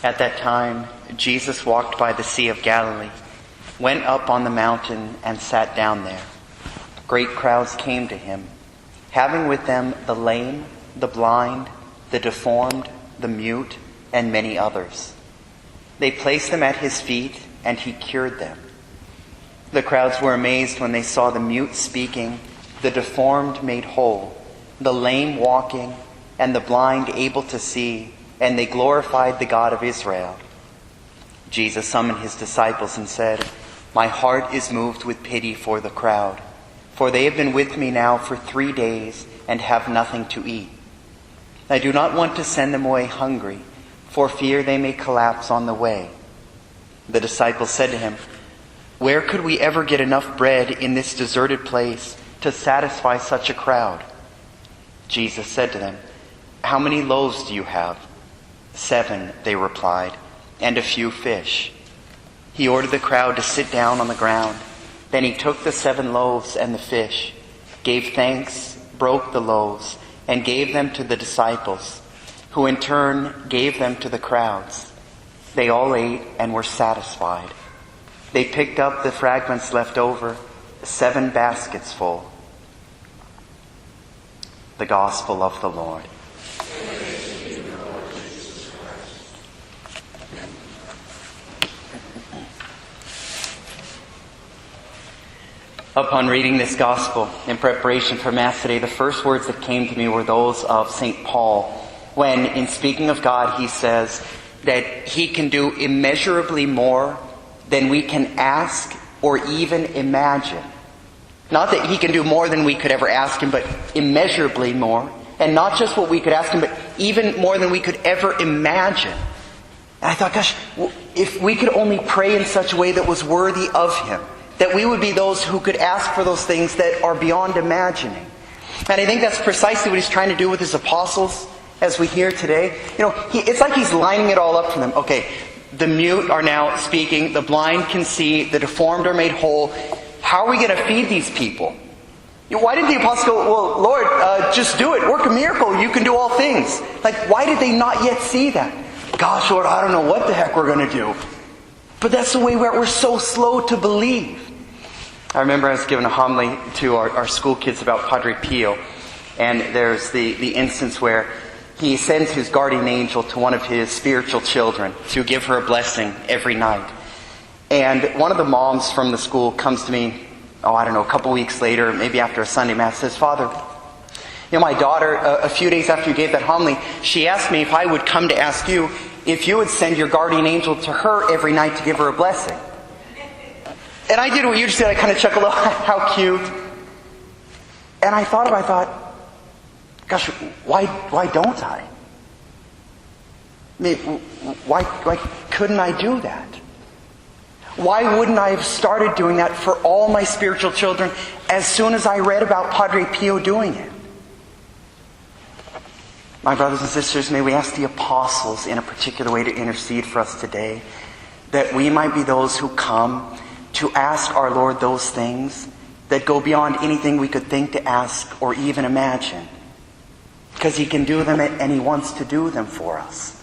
At that time, Jesus walked by the Sea of Galilee, went up on the mountain, and sat down there. Great crowds came to him, having with them the lame, the blind, the deformed, the mute, and many others. They placed them at his feet, and he cured them. The crowds were amazed when they saw the mute speaking, the deformed made whole, the lame walking, and the blind able to see, and they glorified the God of Israel. Jesus summoned his disciples and said, "My heart is moved with pity for the crowd, for they have been with me now for 3 days and have nothing to eat. I do not want to send them away hungry, for fear they may collapse on the way." The disciples said to him, "Where could we ever get enough bread in this deserted place to satisfy such a crowd?" Jesus said to them, "How many loaves do you have?" 7, they replied, "and a few fish." He ordered the crowd to sit down on the ground. Then he took the 7 loaves and the fish, gave thanks, broke the loaves, and gave them to the disciples, who in turn gave them to the crowds. They all ate and were satisfied. They picked up the fragments left over, 7 baskets full. The Gospel of the Lord. Upon reading this Gospel in preparation for Mass today, the first words that came to me were those of St. Paul, when, in speaking of God, he says that he can do immeasurably more than we can ask or even imagine. Not that he can do more than we could ever ask him, but immeasurably more. And not just what we could ask him, but even more than we could ever imagine. And I thought, gosh, if we could only pray in such a way that was worthy of him, that we would be those who could ask for those things that are beyond imagining. And I think that's precisely what he's trying to do with his apostles, as we hear today. It's like he's lining it all up for them. Okay, the mute are now speaking, the blind can see, the deformed are made whole. How are we going to feed these people? Why didn't the apostles go, "Well, Lord, just do it, work a miracle, you can do all things"? Why did they not yet see that? Gosh, Lord, I don't know what the heck we're going to do. But that's the way we're so slow to believe. I remember I was giving a homily to our school kids about Padre Pio, and there's the instance where he sends his guardian angel to one of his spiritual children to give her a blessing every night. And one of the moms from the school comes to me, a couple weeks later, maybe after a Sunday Mass, says, "Father, my daughter, a few days after you gave that homily, she asked me if I would come to ask you if you would send your guardian angel to her every night to give her a blessing." And I did what you just did. I kind of chuckled, how cute. And I thought, gosh, why don't I? Why couldn't I do that? Why wouldn't I have started doing that for all my spiritual children as soon as I read about Padre Pio doing it? My brothers and sisters, may we ask the apostles in a particular way to intercede for us today, that we might be those who come to ask our Lord those things that go beyond anything we could think to ask or even imagine. Because he can do them and he wants to do them for us.